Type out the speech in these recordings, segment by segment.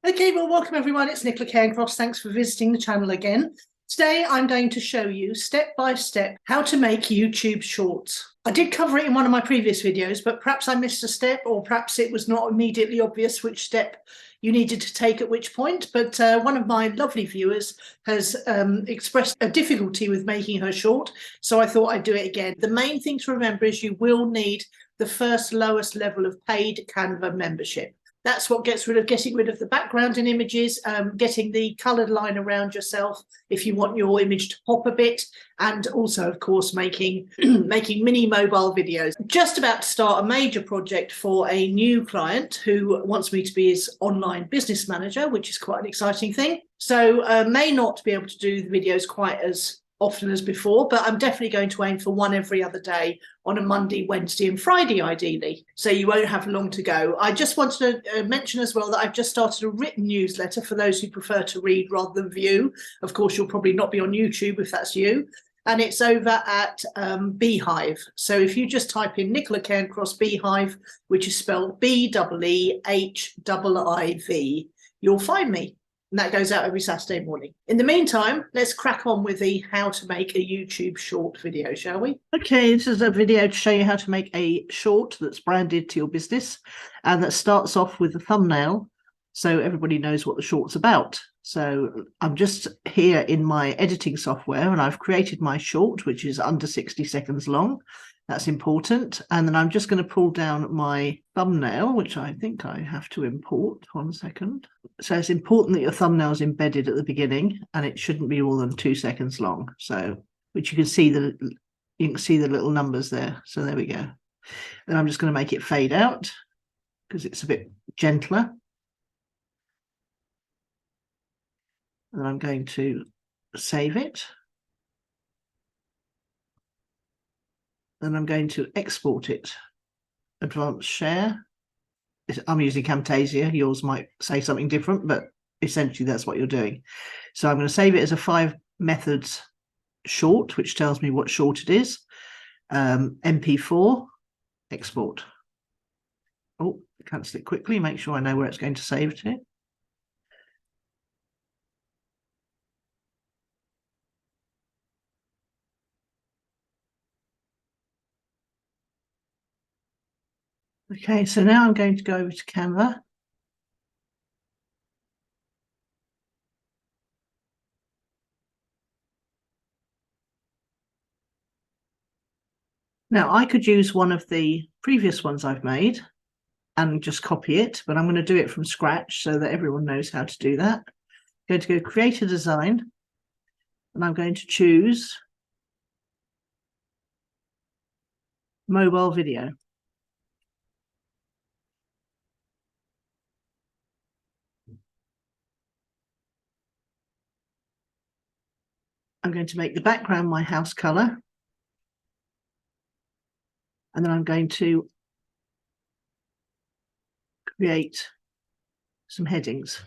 Okay, well, welcome everyone. It's Nicola Cairncross. Thanks for visiting the channel again. Today, I'm going to show you step by step how to make YouTube shorts. I did cover it in one of my previous videos, but perhaps I missed a step, or perhaps it was not immediately obvious which step you needed to take at which point. But one of my lovely viewers has expressed a difficulty with making her short, so I thought I'd do it again. The main thing to remember is you will need the first lowest level of paid Canva membership. That's what getting rid of the background in images, getting the coloured line around yourself if you want your image to pop a bit, and also, of course, making mini mobile videos. Just about to start a major project for a new client who wants me to be his online business manager, which is quite an exciting thing. So may not be able to do the videos quite as often as before, but I'm definitely going to aim for one every other day on a Monday, Wednesday and Friday, ideally, so you won't have long to go. I just wanted to mention as well that I've just started a written newsletter for those who prefer to read rather than view. Of course, you'll probably not be on YouTube if that's you. And it's over at Beehive. So if you just type in Nicola Cairncross Beehive, which is spelled BEEHIIV, you'll find me. And that goes out every Saturday morning. In the meantime, let's crack on with the how to make a YouTube short video, shall we? Okay, this is a video to show you how to make a short that's branded to your business and that starts off with a thumbnail so everybody knows what the short's about. So I'm just here in my editing software and I've created my short, which is under 60 seconds long. That's important. And then I'm just going to pull down my thumbnail, which I think I have to import. 1 second. So it's important that your thumbnail is embedded at the beginning and it shouldn't be more than 2 seconds long. So, which you can see the little numbers there. So there we go. And I'm just going to make it fade out because it's a bit gentler. And I'm going to save it. Then I'm going to export it. Advanced share. I'm using Camtasia. Yours might say something different, but essentially that's what you're doing. So I'm going to save it as a 5 methods short, which tells me what short it is. MP4, export. Oh, cancel it quickly, make sure I know where it's going to save to. Okay, so now I'm going to go over to Canva. Now I could use one of the previous ones I've made and just copy it, but I'm going to do it from scratch so that everyone knows how to do that. I'm going to go create a design and I'm going to choose mobile video. I'm going to make the background my house color. And then I'm going to create some headings.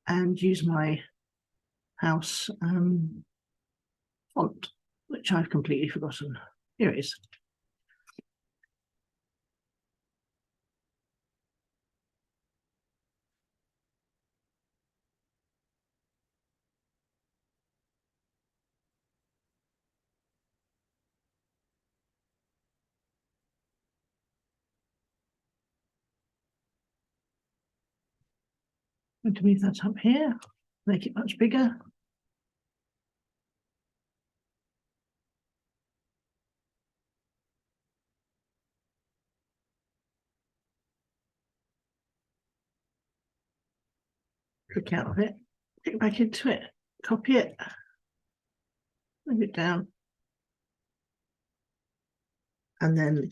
And use my house font, which I've completely forgotten. Here it is. I'm going to move that up here, make it much bigger. Click out of it, click back into it, copy it, move it down, and then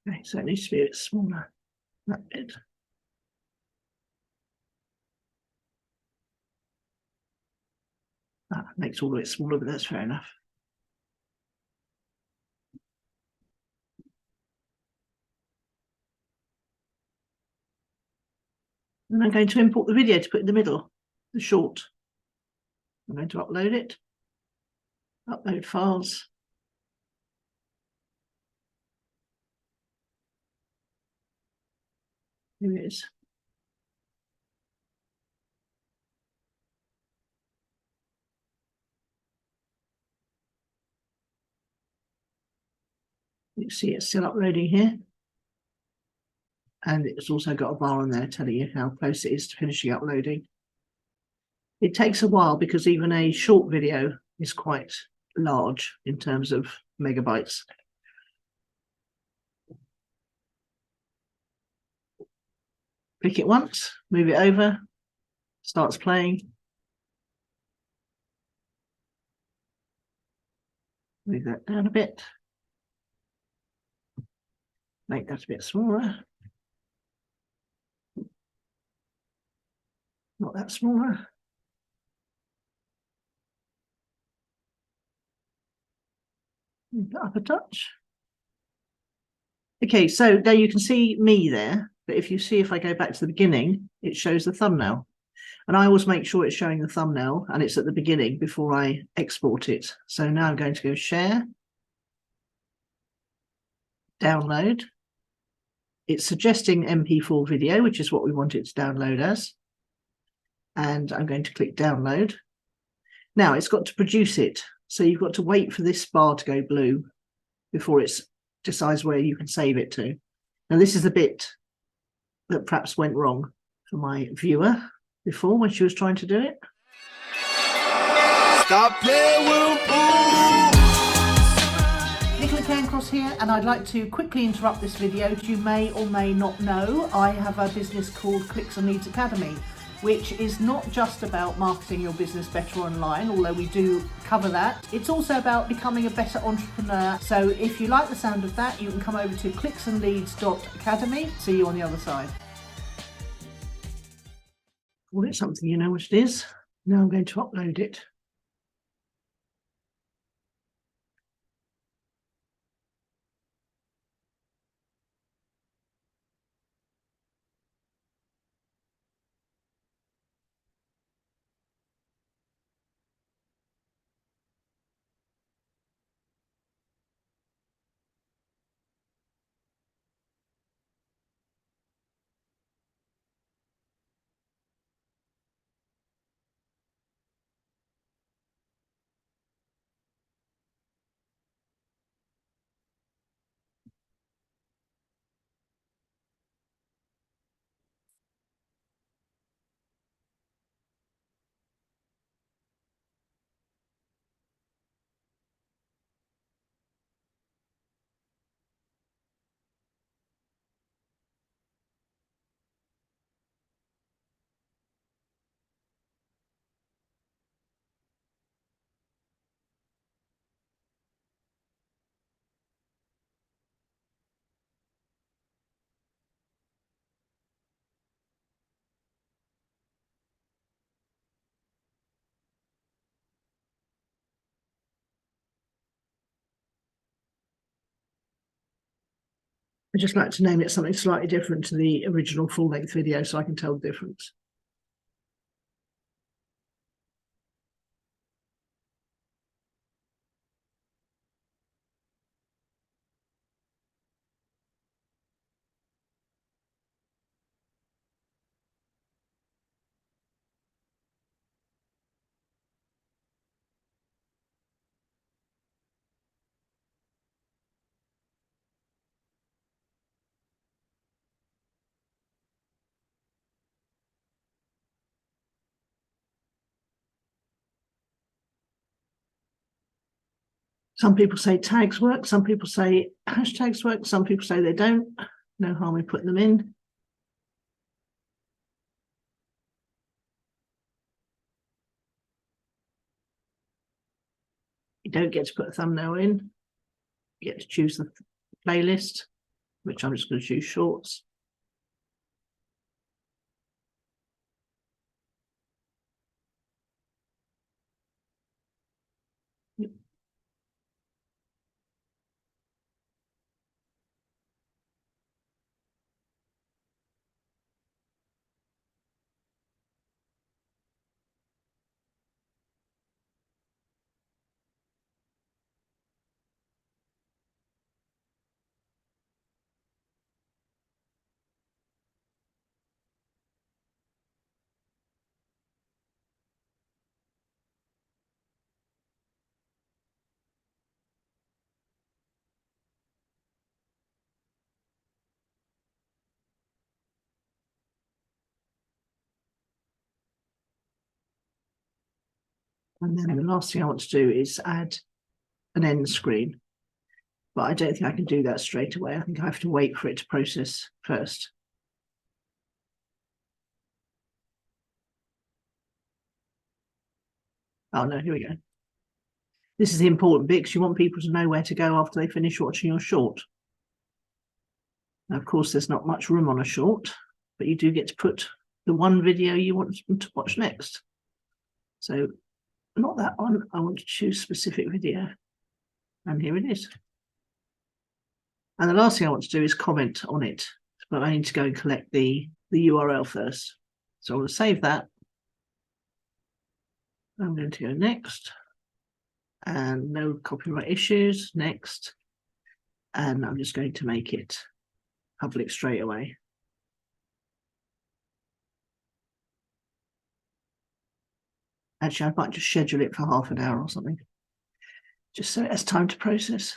okay, so it needs to be a bit smaller. That bit. That makes all of it smaller, but that's fair enough. And I'm going to import the video to put in the middle, the short. I'm going to upload it. Upload files. Here it is. You see it's still uploading here. And it's also got a bar on there telling you how close it is to finishing uploading. It takes a while because even a short video is quite large in terms of megabytes. Click it once, move it over, starts playing. Move that down a bit. Make that a bit smaller. Not that smaller. Move that up a touch. Okay, so there you can see me there, but if you see, if I go back to the beginning, it shows the thumbnail. And I always make sure it's showing the thumbnail and it's at the beginning before I export it. So now I'm going to go share, download. It's suggesting MP4 video, which is what we want it to download as. And I'm going to click download. Now it's got to produce it. So you've got to wait for this bar to go blue before it decides where you can save it to. Now this is the bit that perhaps went wrong for my viewer before when she was trying to do it. Stop playing with Nicola Cairncross here, and I'd like to quickly interrupt this video. As you may or may not know, I have a business called Clicks and Leads Academy, which is not just about marketing your business better online, although we do cover that. It's also about becoming a better entrepreneur. So if you like the sound of that, you can come over to clicksandleads.academy. See you on the other side. Call it something you know what it is. Now I'm going to upload it. I just like to name it something slightly different to the original full-length video so I can tell the difference. Some people say tags work, some people say hashtags work, some people say they don't. No harm in putting them in. You don't get to put a thumbnail in. You get to choose the playlist, which I'm just going to choose shorts. And then the last thing I want to do is add an end screen. But I don't think I can do that straight away. I think I have to wait for it to process first. Oh no, here we go. This is the important bit because you want people to know where to go after they finish watching your short. Now, of course, there's not much room on a short, but you do get to put the one video you want them to watch next. So not that one, I want to choose specific video. And here it is. And the last thing I want to do is comment on it, but I need to go and collect the URL first. So I'm going to save that. I'm going to go next. And no copyright issues, next. And I'm just going to make it public straight away. Actually, I might just schedule it for half an hour or something, just so it has time to process.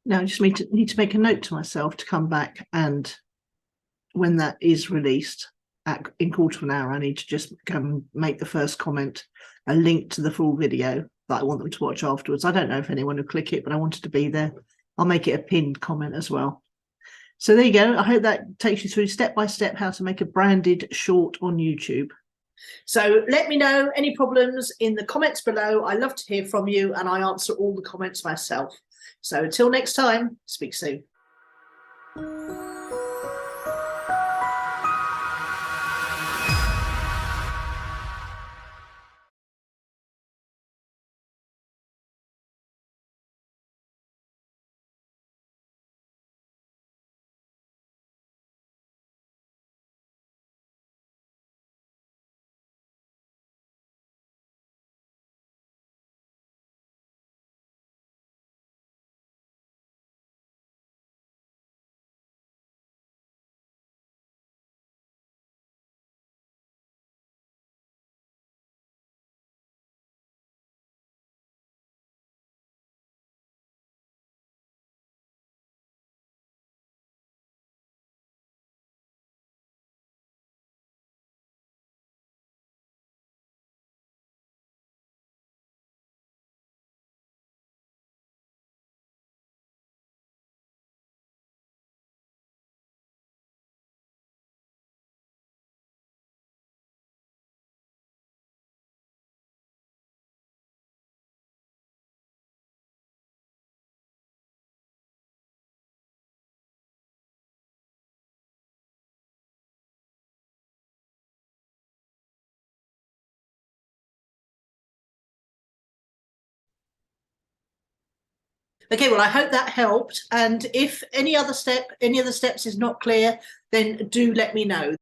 Now I just need to make a note to myself to come back, and when that is released in quarter of an hour, I need to just come make the first comment, a link to the full video that I want them to watch afterwards. I don't know if anyone will click it, but I want it to be there. I'll make it a pinned comment as well. So there you go. I hope that takes you through step by step how to make a branded short on YouTube. So let me know any problems in the comments below. I love to hear from you, and I answer all the comments myself. So until next time, speak soon. Okay, well, I hope that helped. And if any other steps is not clear, then do let me know.